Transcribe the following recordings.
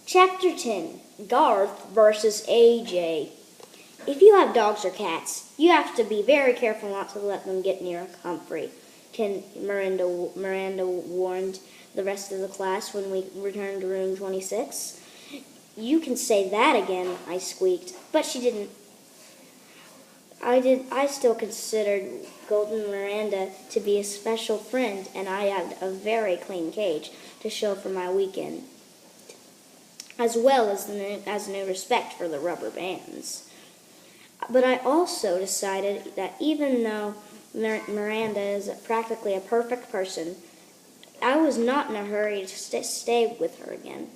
Chapter 10, Garth versus AJ. If you have dogs or cats, you have to be very careful not to let them get near Humphrey, Miranda warned the rest of the class when we returned to room 26. You can say that again, I squeaked, but she didn't. I still considered Golden Miranda to be a special friend, and I had a very clean cage to show for my weekend, as well as new respect for the rubber bands. But I also decided that even though Miranda is practically a perfect person, I was not in a hurry to stay with her again.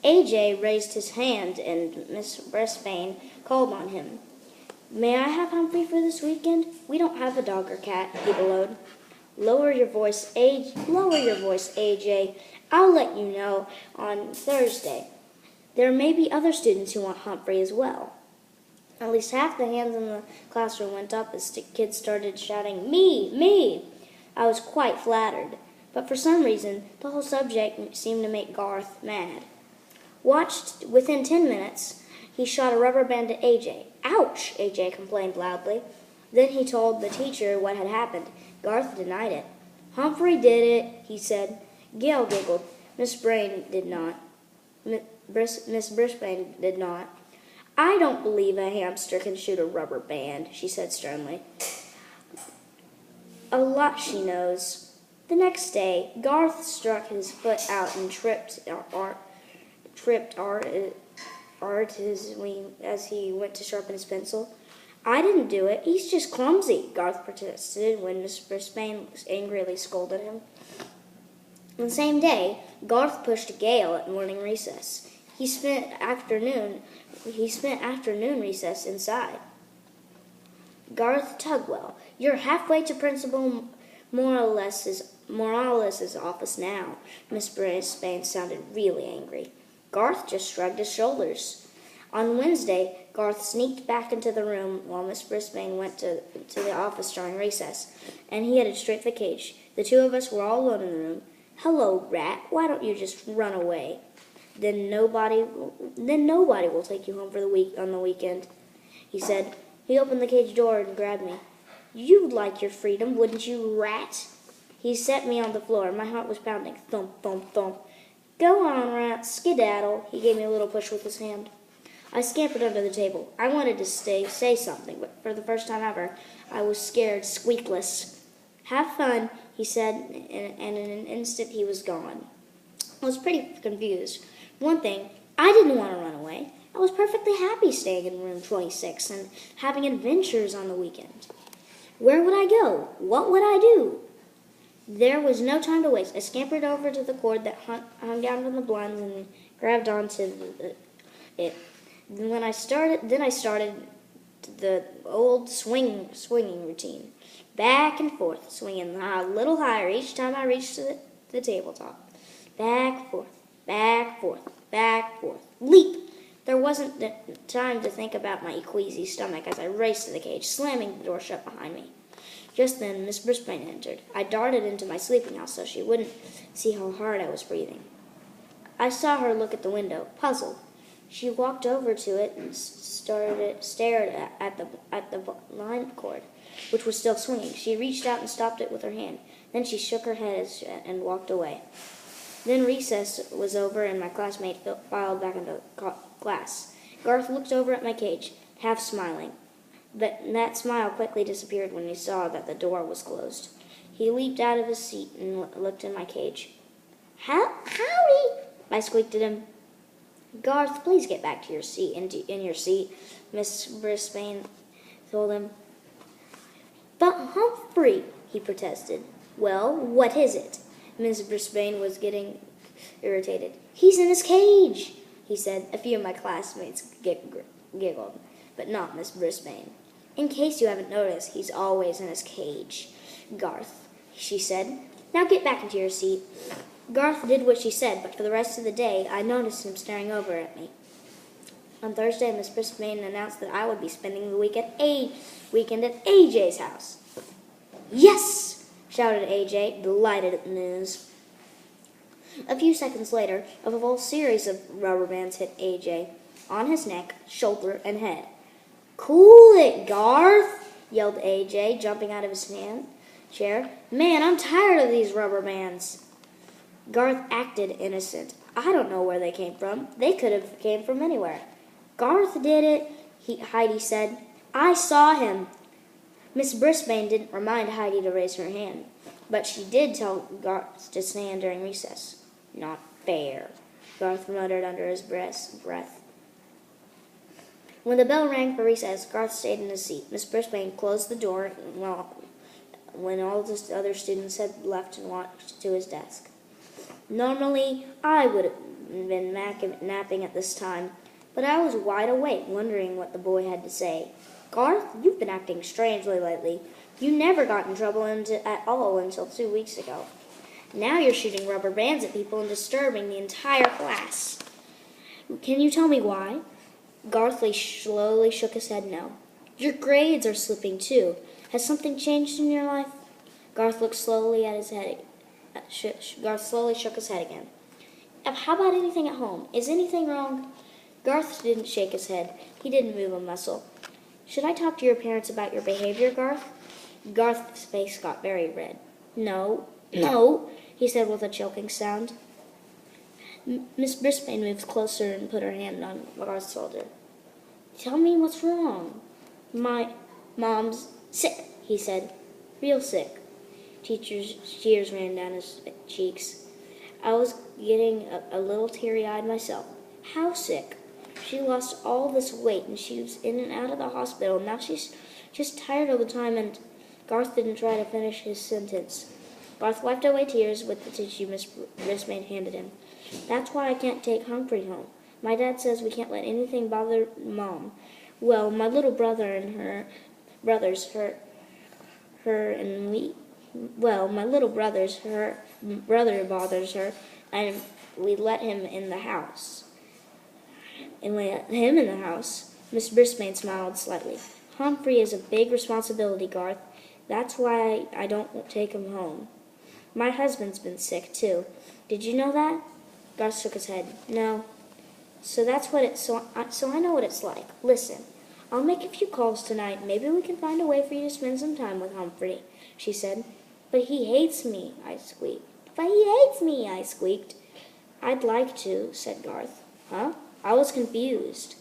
AJ raised his hand, and Miss Brisbane called on him. "May I have Humphrey for this weekend? We don't have a dog or cat," he bellowed. Lower your voice, AJ. I'll let you know on Thursday. There may be other students who want Humphrey as well." At least half the hands in the classroom went up as kids started shouting, "Me, me!" I was quite flattered, but for some reason, the whole subject seemed to make Garth mad. Within 10 minutes, he shot a rubber band at AJ. "Ouch!" AJ complained loudly. Then he told the teacher what had happened. Garth denied it. "Humphrey did it," he said. Gail giggled. Miss Brisbane did not. "I don't believe a hamster can shoot a rubber band," she said sternly. "A lot she knows." The next day, Garth struck his foot out and tripped Art as he went to sharpen his pencil. "I didn't do it. He's just clumsy," Garth protested when Miss Brisbane angrily scolded him. On the same day, Garth pushed Gail at morning recess. He spent afternoon recess inside. "Garth Tugwell, you're halfway to Principal Morales' office now." Miss Brisbane sounded really angry. Garth just shrugged his shoulders. On Wednesday, Garth sneaked back into the room while Miss Brisbane went to the office during recess, and he headed straight for the cage. The two of us were all alone in the room. "Hello, Rat, why don't you just run away? Then nobody will take you home on the weekend," he said. He opened the cage door and grabbed me. "You'd like your freedom, wouldn't you, Rat?" He set me on the floor. My heart was pounding. Thump, thump, thump. "Go on, Rat, skedaddle." He gave me a little push with his hand. I scampered under the table. I wanted to say something, but for the first time ever, I was scared squeakless. "Have fun," he said, and in an instant he was gone. I was pretty confused. One thing, I didn't want to run away. I was perfectly happy staying in room 26 and having adventures on the weekend. Where would I go? What would I do? There was no time to waste. I scampered over to the cord that hung down from the blinds and grabbed onto it. Then I started the old swinging routine. Back and forth, swinging a little higher each time I reached the tabletop. Back, forth, back, forth, back, forth. Leap! There wasn't time to think about my queasy stomach as I raced to the cage, slamming the door shut behind me. Just then, Miss Brisbane entered. I darted into my sleeping house so she wouldn't see how hard I was breathing. I saw her look at the window, puzzled. She walked over to it and stared at the blind cord, which was still swinging. She reached out and stopped it with her hand. Then she shook her head and walked away. Then recess was over and my classmate filed back into class. Garth looked over at my cage, half smiling. But that smile quickly disappeared when he saw that the door was closed. He leaped out of his seat and looked in my cage. "Howdy!" I squeaked at him. "Garth, please get back to your seat, in your seat," Miss Brisbane told him. "But Humphrey," he protested. "Well, what is it?" Miss Brisbane was getting irritated. "He's in his cage," he said. A few of my classmates giggled, but not Miss Brisbane. "In case you haven't noticed, he's always in his cage, Garth," she said. "Now get back into your seat." Garth did what she said, but for the rest of the day, I noticed him staring over at me. On Thursday, Miss Brisbane announced that I would be spending the weekend at AJ's house. "Yes!" shouted AJ, delighted at the news. A few seconds later, a whole series of rubber bands hit AJ on his neck, shoulder, and head. "Cool it, Garth!" yelled AJ, jumping out of his chair. "Man, I'm tired of these rubber bands." Garth acted innocent. "I don't know where they came from. They could have came from anywhere." "Garth did it," Heidi said. "I saw him." Miss Brisbane didn't remind Heidi to raise her hand, but she did tell Garth to stand during recess. "Not fair," Garth muttered under his breath. When the bell rang for recess, Garth stayed in his seat. Miss Brisbane closed the door when all the other students had left and walked to his desk. Normally, I would have been napping at this time, but I was wide awake, wondering what the boy had to say. "Garth, you've been acting strangely lately. You never got in trouble at all until 2 weeks ago. Now you're shooting rubber bands at people and disturbing the entire class. Can you tell me why?" Garth slowly shook his head no. "Your grades are slipping too. Has something changed in your life?" Garth looked slowly at his head. Garth slowly shook his head again. "How about anything at home? Is anything wrong?" Garth didn't shake his head. He didn't move a muscle. "Should I talk to your parents about your behavior, Garth?" Garth's face got very red. No, he said with a choking sound. Miss Brisbane moved closer and put her hand on Garth's shoulder. "Tell me what's wrong." "My mom's sick," he said. "Real sick." Tears ran down his cheeks. I was getting a little teary-eyed myself. "How sick?" "She lost all this weight, and she was in and out of the hospital. Now she's just tired all the time," and Garth didn't try to finish his sentence. Garth wiped away tears with the tissue Miss Brisbane handed him. "That's why I can't take Humphrey home. My dad says we can't let anything bother Mom. Well, my little brother and her brothers, her and we. Well, my little brother bothers her, and we let him in the house." "And let him in the house?" Miss Brisbane smiled slightly. "Humphrey is a big responsibility, Garth. That's why I don't take him home. My husband's been sick, too. Did you know that?" Garth shook his head. "No." So I know what it's like. Listen, I'll make a few calls tonight. Maybe we can find a way for you to spend some time with Humphrey," she said. "But he hates me," I squeaked. "I'd like to," said Garth. "Huh?" I was confused.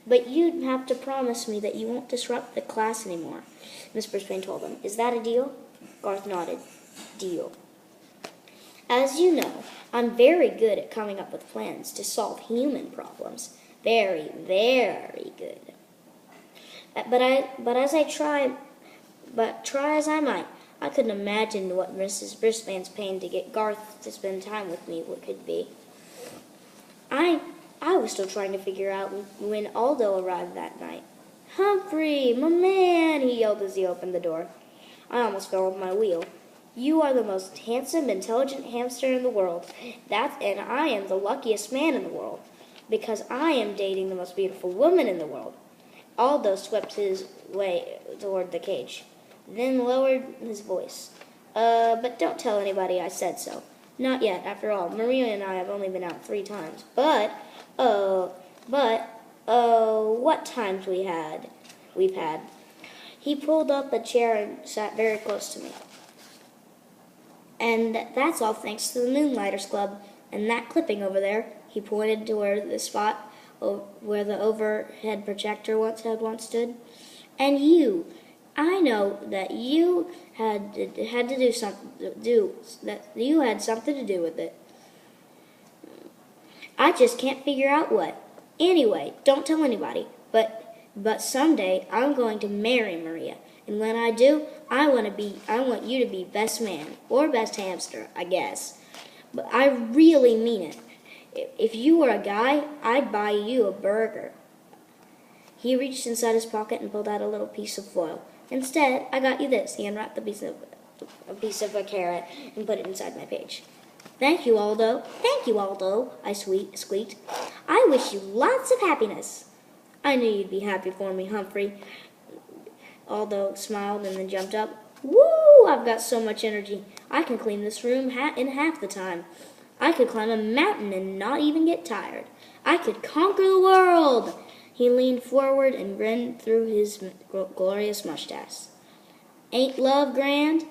"But you'd have to promise me that you won't disrupt the class anymore," Miss Brisbane told him. "Is that a deal?" Garth nodded. "Deal." "As you know, I'm very good at coming up with plans to solve human problems. Very, very good. But try as I might, I couldn't imagine what Mrs. Brisbane's pain to get Garth to spend time with me could be. I was still trying to figure out when Aldo arrived that night. "Humphrey, my man," he yelled as he opened the door. I almost fell off my wheel. "You are the most handsome, intelligent hamster in the world. And I am the luckiest man in the world, because I am dating the most beautiful woman in the world." Aldo swept his way toward the cage, then lowered his voice. But don't tell anybody I said so. Not yet, after all. Maria and I have only been out 3 times. What times we've had. He pulled up a chair and sat very close to me. "And that's all thanks to the Moonlighters Club. And that clipping over there," he pointed toward the spot where the overhead projector once stood. "And you. I know that you had something to do with it. I just can't figure out what. Anyway, don't tell anybody. But someday I'm going to marry Maria, and when I do, I want you to be best man or best hamster, I guess. But I really mean it. If you were a guy, I'd buy you a burger." He reached inside his pocket and pulled out a little piece of foil. "Instead, I got you this." He unwrapped a piece of a carrot and put it inside my page. Thank you, Aldo," I squeaked. "I wish you lots of happiness." "I knew you'd be happy for me, Humphrey." Aldo smiled and then jumped up. "Woo! I've got so much energy. I can clean this room in half the time. I could climb a mountain and not even get tired. I could conquer the world." He leaned forward and grinned through his glorious mustache. "Ain't love grand?"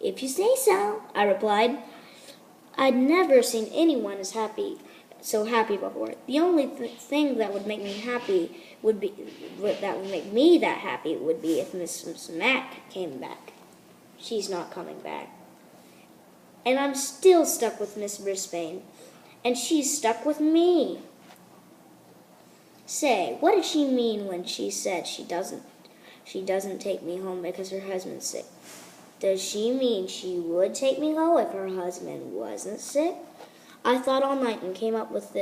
"If you say so," I replied. I'd never seen anyone so happy before. The only thing that would make me would be if Mrs. Mack came back. She's not coming back. And I'm still stuck with Miss Brisbane, and she's stuck with me. Say, what did she mean when she said she doesn't take me home because her husband's sick? Does she mean she would take me home if her husband wasn't sick? I thought all night and came up with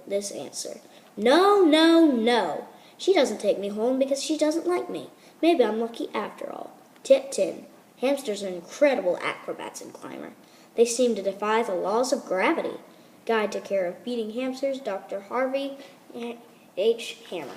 this answer. No, no, no. She doesn't take me home because she doesn't like me. Maybe I'm lucky after all. Tip 10. Hamsters are incredible acrobats and climbers. They seem to defy the laws of gravity. Guide to Care of Feeding Hamsters, Dr. Harvey H. Hammer.